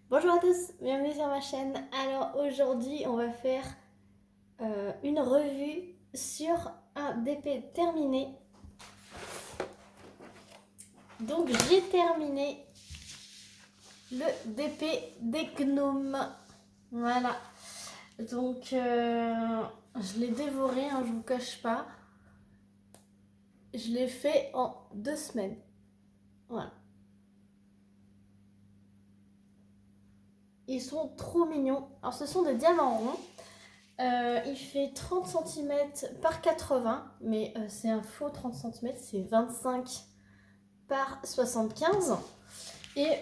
Bonjour à tous, bienvenue sur ma chaîne. Alors aujourd'hui on va faire une revue sur un DP terminé. Donc j'ai terminé le DP des gnomes. Voilà. Donc je l'ai dévoré, hein, je vous cache pas. Je l'ai fait en 2 semaines. Voilà. Ils sont trop mignons. Alors ce sont des diamants ronds. Il fait 30 cm par 80, mais c'est un faux 30 cm, c'est 25 par 75. Et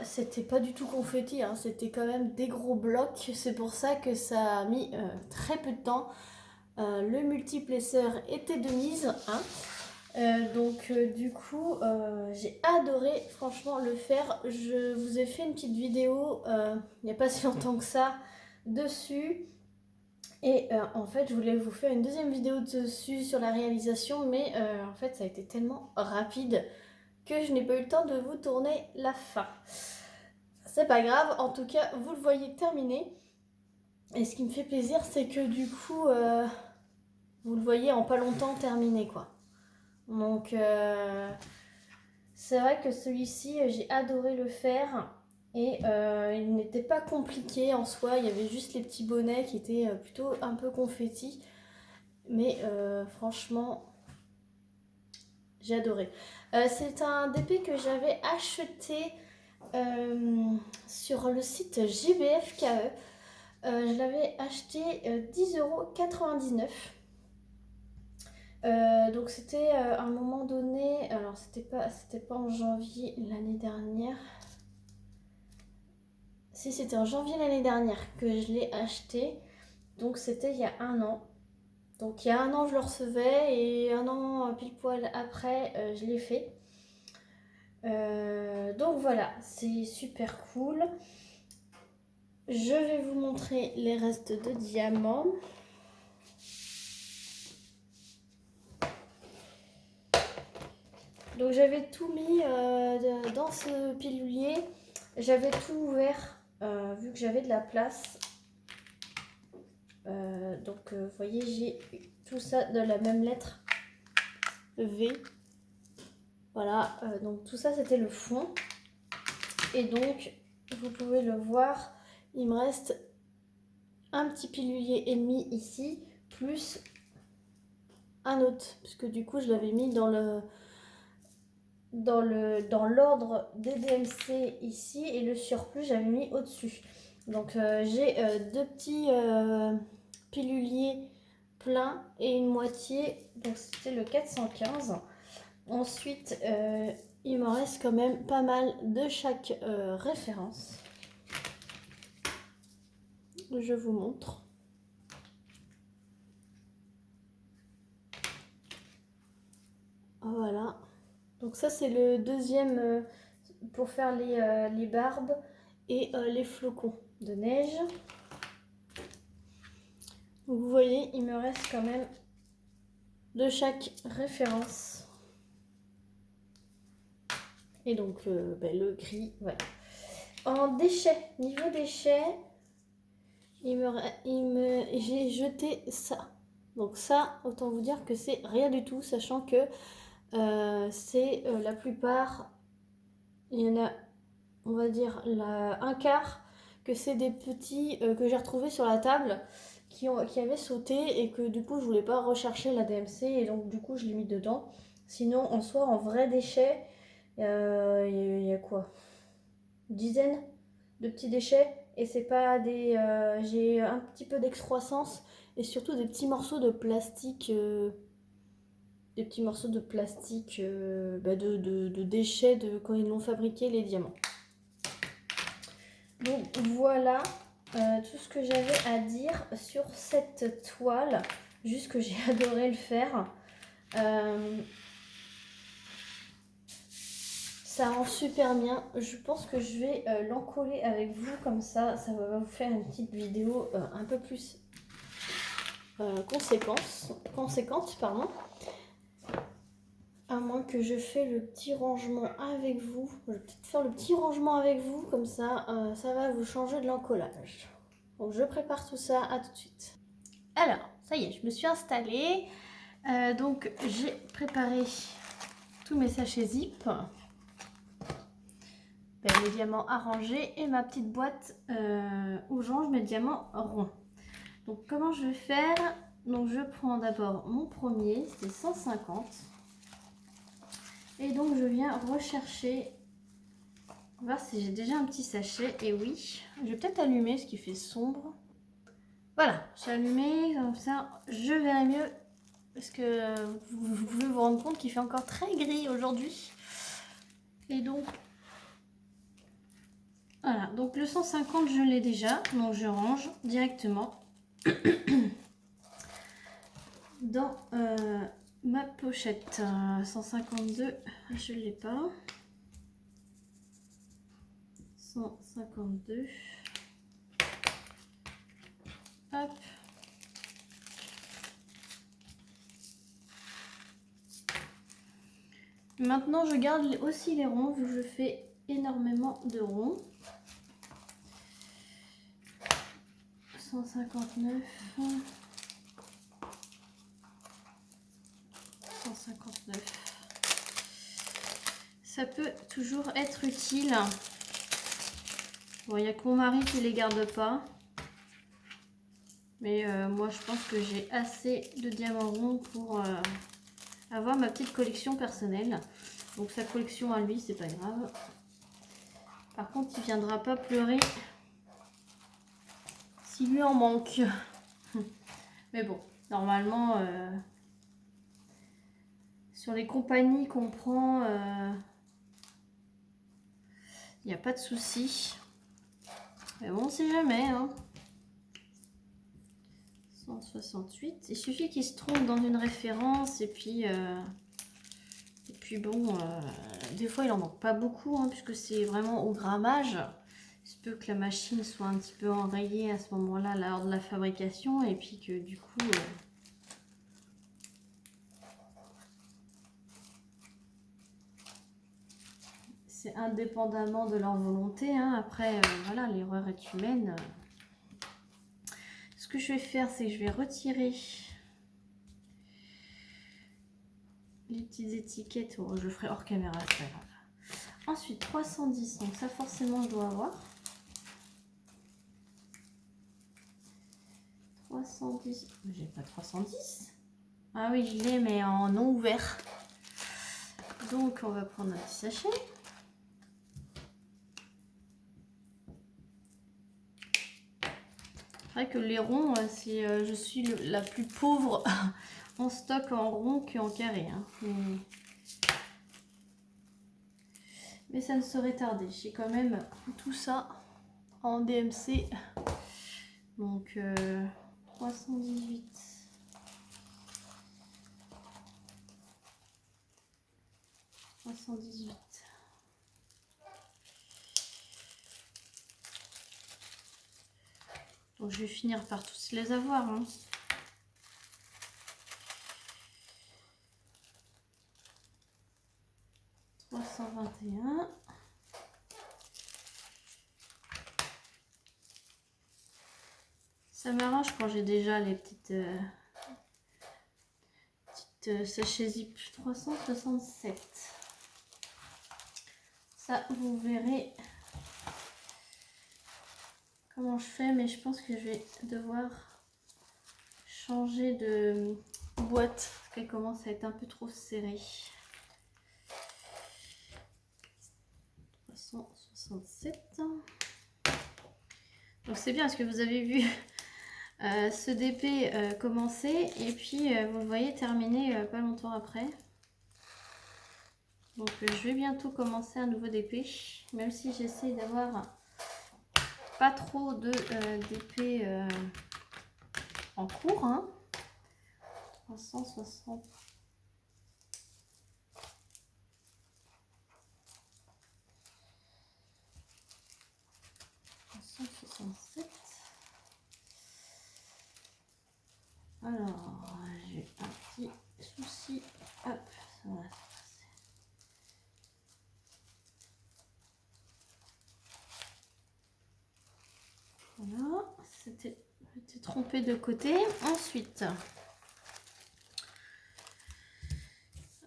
c'était pas du tout confetti, hein, c'était quand même des gros blocs. C'est pour ça que ça a mis très peu de temps. Le multiplesseur était de mise. Hein. Donc du coup, j'ai adoré franchement le faire. Je vous ai fait une petite vidéo il n'y a pas si longtemps que ça dessus. Et en fait, je voulais vous faire une deuxième vidéo dessus sur la réalisation, mais en fait, ça a été tellement rapide que je n'ai pas eu le temps de vous tourner la fin. C'est pas grave, en tout cas, vous le voyez terminé. Et ce qui me fait plaisir, c'est que du coup, vous le voyez en pas longtemps terminé, quoi. Donc, c'est vrai que celui-ci, j'ai adoré le faire. Et il n'était pas compliqué en soi, il y avait juste les petits bonnets qui étaient plutôt un peu confettis. Mais franchement, j'ai adoré. C'est un DP que j'avais acheté sur le site JBFKE. Je l'avais acheté 10,99 €. Donc c'était à un moment donné, alors c'était pas en janvier l'année dernière. Si, c'était en janvier l'année dernière que je l'ai acheté. Donc c'était il y a un an. Donc il y a un an je le recevais et un an pile poil après je l'ai fait. Donc voilà, c'est super cool. Je vais vous montrer les restes de diamants. Donc j'avais tout mis dans ce pilulier. J'avais tout ouvert vu que j'avais de la place. Donc vous voyez, j'ai tout ça de la même lettre V. Voilà, donc tout ça c'était le fond. Et donc vous pouvez le voir, il me reste un petit pilulier et demi ici, plus un autre, puisque du coup je l'avais mis dans l'ordre des DMC ici, et le surplus j'avais mis au-dessus. Donc j'ai deux petits piluliers pleins et une moitié, donc c'était le 415. Ensuite il me reste quand même pas mal de chaque référence. Je vous montre. Voilà. Donc ça c'est le deuxième pour faire les barbes et les flocons de neige. Donc vous voyez, il me reste quand même de chaque référence. Et donc le gris, voilà. En déchets, niveau déchets, j'ai jeté ça. Donc ça, autant vous dire que c'est rien du tout, sachant que c'est la plupart, il y en a, on va dire, un quart, que c'est des petits que j'ai retrouvés sur la table qui avaient sauté et que du coup je voulais pas rechercher la DMC et donc du coup je l'ai mis dedans. Sinon en soi, en vrai déchet, il y a quoi, une dizaine de petits déchets, et c'est pas des j'ai un petit peu d'excroissance et surtout des petits morceaux de plastique de déchets de quand ils l'ont fabriqué, les diamants. Donc voilà tout ce que j'avais à dire sur cette toile. Juste que j'ai adoré le faire. Ça rend super bien. Je pense que je vais l'encoller avec vous comme ça. Ça va vous faire une petite vidéo un peu plus conséquente, pardon. À moins que je fasse le petit rangement avec vous. Je vais peut-être faire le petit rangement avec vous, comme ça, ça va vous changer de l'encollage. Donc je prépare tout ça, à tout de suite. Alors, ça y est, je me suis installée. Donc j'ai préparé tous mes sachets zip. Les diamants arrangés et ma petite boîte où je range mes diamants ronds. Donc comment je vais faire? Donc je prends d'abord mon premier, c'est 150. Et donc je viens rechercher, voir si j'ai déjà un petit sachet. Et oui, je vais peut-être allumer ce qui fait sombre. Voilà, j'ai allumé, comme ça je verrai mieux. Parce que vous pouvez vous rendre compte qu'il fait encore très gris aujourd'hui. Et donc, voilà. Donc le 150, je l'ai déjà. Donc je range directement dans ma pochette. 152, je ne l'ai pas. 152. Hop. Maintenant, je garde aussi les ronds, vu que je fais énormément de ronds. 159. 159. Ça peut toujours être utile. Bon, il n'y a que mon mari qui les garde pas. Mais moi, je pense que j'ai assez de diamants ronds pour avoir ma petite collection personnelle. Donc sa collection à lui, c'est pas grave. Par contre, il viendra pas pleurer s'il lui en manque. Mais bon, normalement, sur les compagnies qu'on prend, il n'y a pas de souci. Mais bon, on sait jamais. Hein. 168. Il suffit qu'il se trompe dans une référence et puis bon, des fois il en manque pas beaucoup hein, puisque c'est vraiment au grammage. Il se peut que la machine soit un petit peu enrayée à ce moment-là lors de la fabrication et puis que du coup c'est indépendamment de leur volonté. Hein. Après, voilà, l'erreur est humaine. Ce que je vais faire, c'est que je vais retirer les petites étiquettes. Oh, je le ferai hors caméra, c'est pas grave. Ensuite, 310, donc ça forcément je dois avoir. 310, j'ai pas 310. Ah oui, je l'ai, mais en non ouvert. Donc, on va prendre un petit sachet. C'est vrai que les ronds, je suis la plus pauvre en stock en rond qu'en carré. Hein. Mais ça ne saurait tarder. J'ai quand même tout ça en DMC. Donc 318. 318. Donc je vais finir par tous les avoir. Hein. $321. Ça m'arrange quand j'ai déjà les petites sachets zip. 367. Ça, vous verrez comment je fais, mais je pense que je vais devoir changer de boîte parce qu'elle commence à être un peu trop serrée. 367. Donc c'est bien parce que vous avez vu ce DP commencer et puis vous le voyez terminer pas longtemps après. Donc je vais bientôt commencer un nouveau DP, même si j'essaie d'avoir pas trop de DP en cours. Hein. 360. 367. Alors, j'ai un petit souci. Hop, ça va. Voilà, j'étais trompée de côté. Ensuite,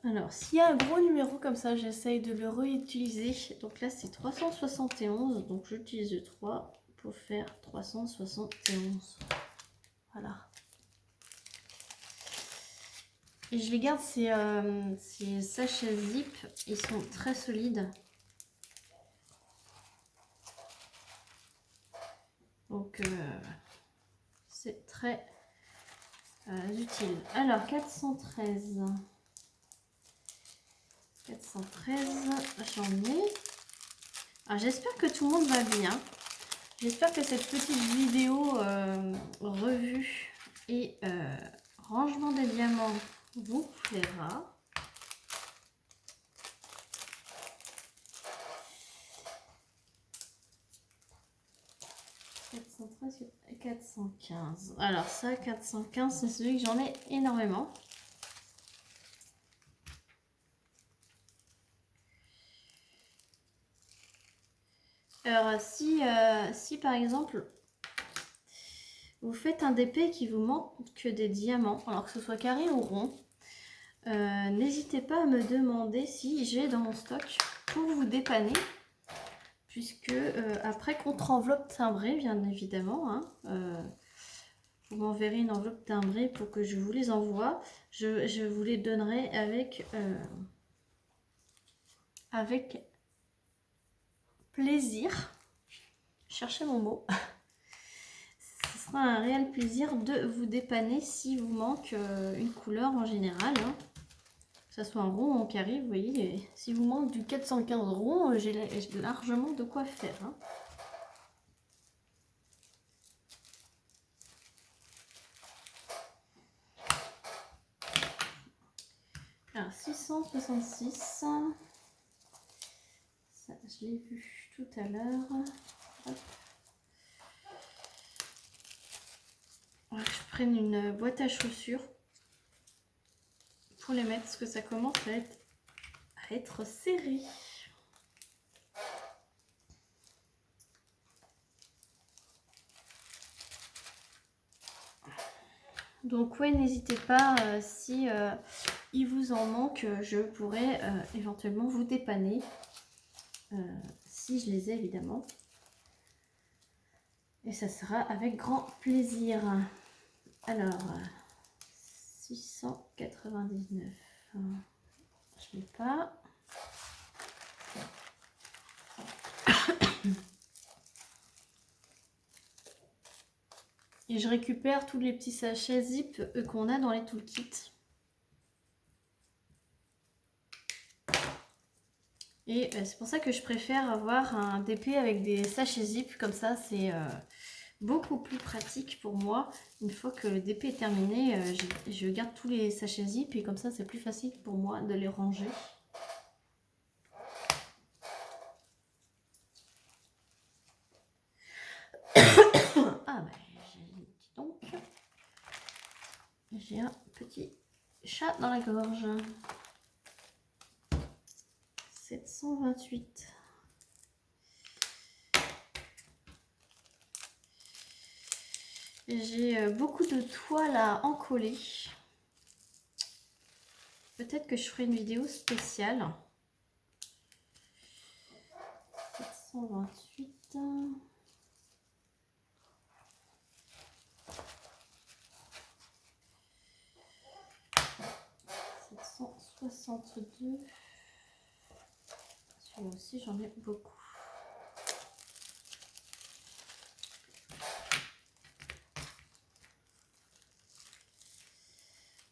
alors s'il y a un gros numéro comme ça, j'essaye de le réutiliser. Donc là, c'est 371. Donc j'utilise le 3 pour faire 371. Voilà. Et je les garde, ces sachets zip. Ils sont très solides. Donc, c'est très utile. Alors, 413. 413, j'en ai. Alors, j'espère que tout le monde va bien. J'espère que cette petite vidéo revue et rangement des diamants vous plaira. Et 415. Alors ça, 415, c'est celui que j'en ai énormément. Alors si par exemple vous faites un DP qui vous manque que des diamants, alors que ce soit carré ou rond, n'hésitez pas à me demander si j'ai dans mon stock pour vous dépanner. Puisque après contre-enveloppe timbrée, bien évidemment, hein, vous m'enverrez une enveloppe timbrée pour que je vous les envoie. Je vous les donnerai avec plaisir. Cherchez mon mot. Ce sera un réel plaisir de vous dépanner si vous manque une couleur en général. Hein. Que ce soit en rond ou en carré, vous voyez. Et si vous manque du 415 rond, j'ai largement de quoi faire. Hein. Alors, 666. Ça, je l'ai vu tout à l'heure. Je prenne une boîte à chaussures pour les mettre parce que ça commence à être serré. Donc ouais, n'hésitez pas, si il vous en manque, je pourrais éventuellement vous dépanner, si je les ai évidemment. Et ça sera avec grand plaisir. Alors, 699, je ne l'ai pas. Et je récupère tous les petits sachets zip qu'on a dans les toolkits. Et c'est pour ça que je préfère avoir un DP avec des sachets zip. Comme ça, c'est beaucoup plus pratique pour moi. Une fois que le DP est terminé, je garde tous les sachets zip. Et comme ça, c'est plus facile pour moi de les ranger. Ah bah, dis donc. J'ai un petit chat dans la gorge. 728. J'ai beaucoup de toiles à encoller. Peut-être que je ferai une vidéo spéciale. 728. 762. Celui-là aussi, j'en ai beaucoup.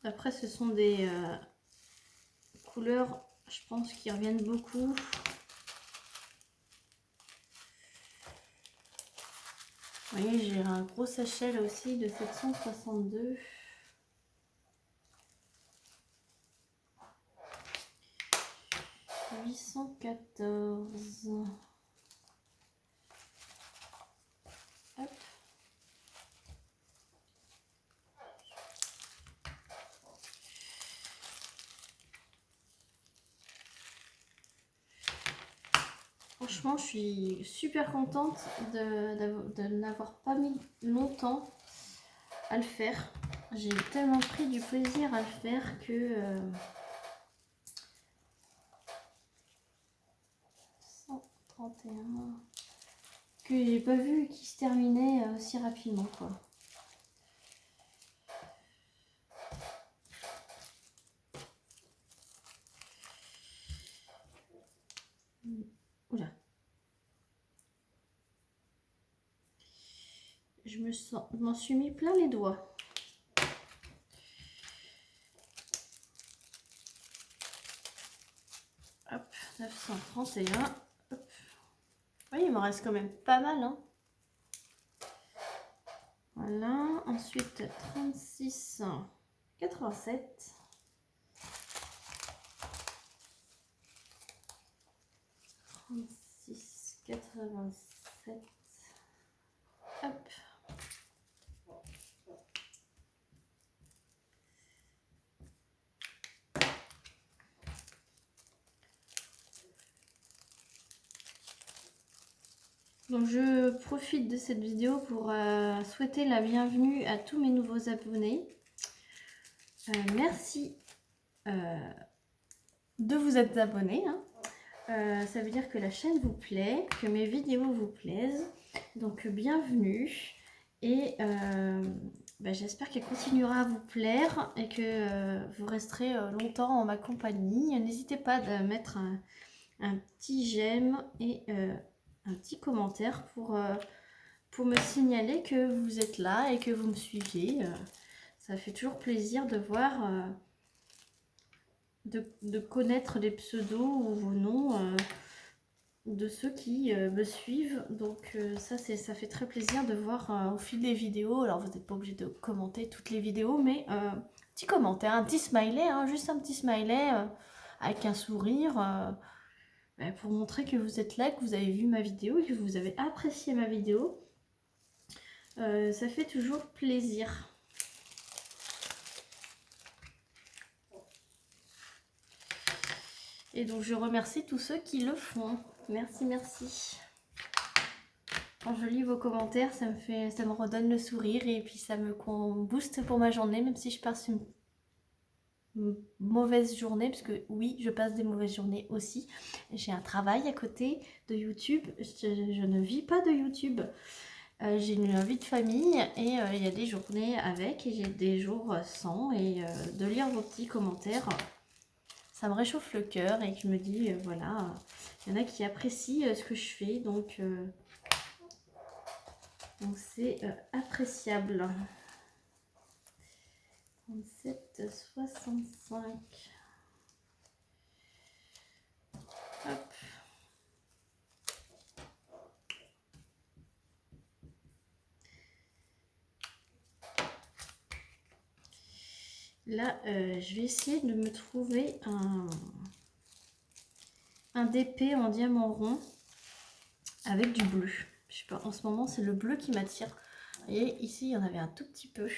Après, ce sont des couleurs, je pense, qui reviennent beaucoup. Vous voyez, j'ai un gros sachet là aussi de 762. « 814. » Hop. franchement, je suis super contente de n'avoir pas mis longtemps à le faire. J'ai tellement pris du plaisir à le faire que 131 que j'ai pas vu qu'il se terminait si rapidement quoi. Oula. Je m'en suis mis plein les doigts. Hop, 931. Hop. Oui, il m'en reste quand même pas mal, hein. Voilà, ensuite 36, 87. 36, 87. Hop. Donc je profite de cette vidéo pour souhaiter la bienvenue à tous mes nouveaux abonnés. Merci de vous être abonnés, hein. Ça veut dire que la chaîne vous plaît, que mes vidéos vous plaisent. Donc bienvenue. Et j'espère qu'elle continuera à vous plaire et que vous resterez longtemps en ma compagnie. N'hésitez pas à mettre un petit j'aime et un petit commentaire pour me signaler que vous êtes là et que vous me suivez. Ça fait toujours plaisir de voir, de connaître les pseudos ou vos noms de ceux qui me suivent. Donc ça fait très plaisir de voir au fil des vidéos. Alors vous n'êtes pas obligé de commenter toutes les vidéos, mais petit commentaire, un petit smiley, hein, juste un petit smiley avec un sourire. Pour montrer que vous êtes là, que vous avez vu ma vidéo et que vous avez apprécié ma vidéo. Ça fait toujours plaisir. Et donc je remercie tous ceux qui le font. Merci, merci. Quand je lis vos commentaires, ça me redonne le sourire et puis ça me booste pour ma journée, même si je passe une mauvaise journée, parce que oui, je passe des mauvaises journées aussi. J'ai un travail à côté de YouTube. Je ne vis pas de YouTube. J'ai une vie de famille et il y a des journées avec et j'ai des jours sans. Et de lire vos petits commentaires, ça me réchauffe le cœur et que je me dis, voilà, il y en a qui apprécient ce que je fais. Donc c'est appréciable. 37, 65. Hop. Là, je vais essayer de me trouver un DP en diamant rond avec du bleu. Je sais pas, en ce moment, c'est le bleu qui m'attire. Vous voyez, ici, il y en avait un tout petit peu.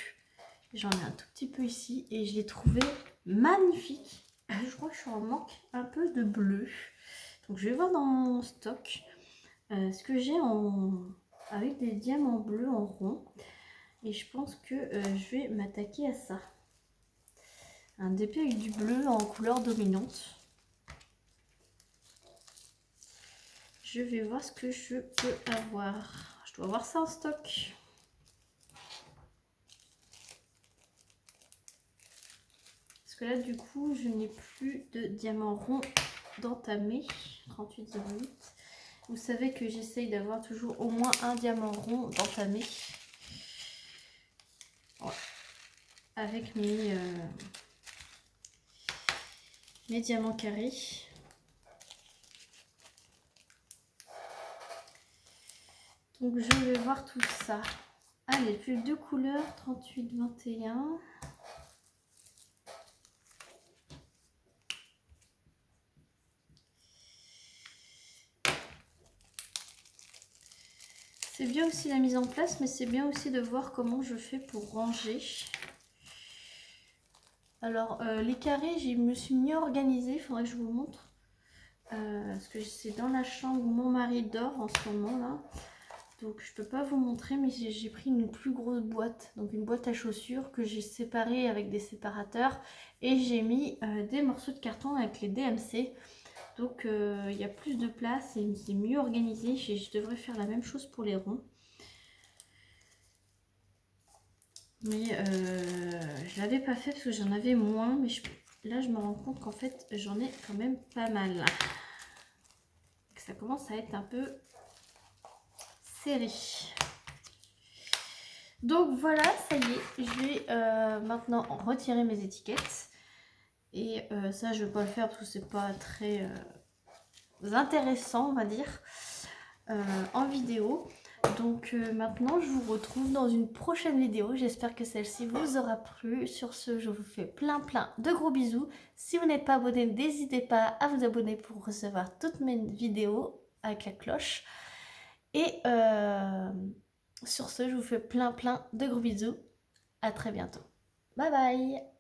J'en ai un tout petit peu ici et je l'ai trouvé magnifique. Je crois que je suis en manque un peu de bleu. Donc, je vais voir dans mon stock ce que j'ai avec des diamants bleus en rond. Et je pense que je vais m'attaquer à ça. Un DP avec du bleu en couleur dominante. Je vais voir ce que je peux avoir. Je dois avoir ça en stock. Parce que là, du coup, je n'ai plus de diamant rond d'entamé. 38,08. Vous savez que j'essaye d'avoir toujours au moins un diamant rond d'entamé. Ouais. Avec mes diamants carrés. Donc je vais voir tout ça. Allez, plus deux couleurs, 38, 21. C'est bien aussi la mise en place, mais c'est bien aussi de voir comment je fais pour ranger. Alors, les carrés, je me suis mieux organisée, il faudrait que je vous montre. parce que c'est dans la chambre où mon mari dort en ce moment là. Donc je peux pas vous montrer, mais j'ai pris une plus grosse boîte, donc une boîte à chaussures que j'ai séparée avec des séparateurs et j'ai mis des morceaux de carton avec les DMC. Donc il y a plus de place et c'est mieux organisé. Je devrais faire la même chose pour les ronds. Mais je l'avais pas fait parce que j'en avais moins, mais là je me rends compte qu'en fait j'en ai quand même pas mal. Que ça commence à être un peu serré. Donc voilà, ça y est, je vais maintenant retirer mes étiquettes. Et ça, je ne vais pas le faire parce que c'est pas très intéressant, on va dire, en vidéo. Donc maintenant, je vous retrouve dans une prochaine vidéo. J'espère que celle-ci vous aura plu. Sur ce, je vous fais plein de gros bisous. Si vous n'êtes pas abonné, n'hésitez pas à vous abonner pour recevoir toutes mes vidéos avec la cloche. Et sur ce, je vous fais plein de gros bisous. À très bientôt. Bye bye.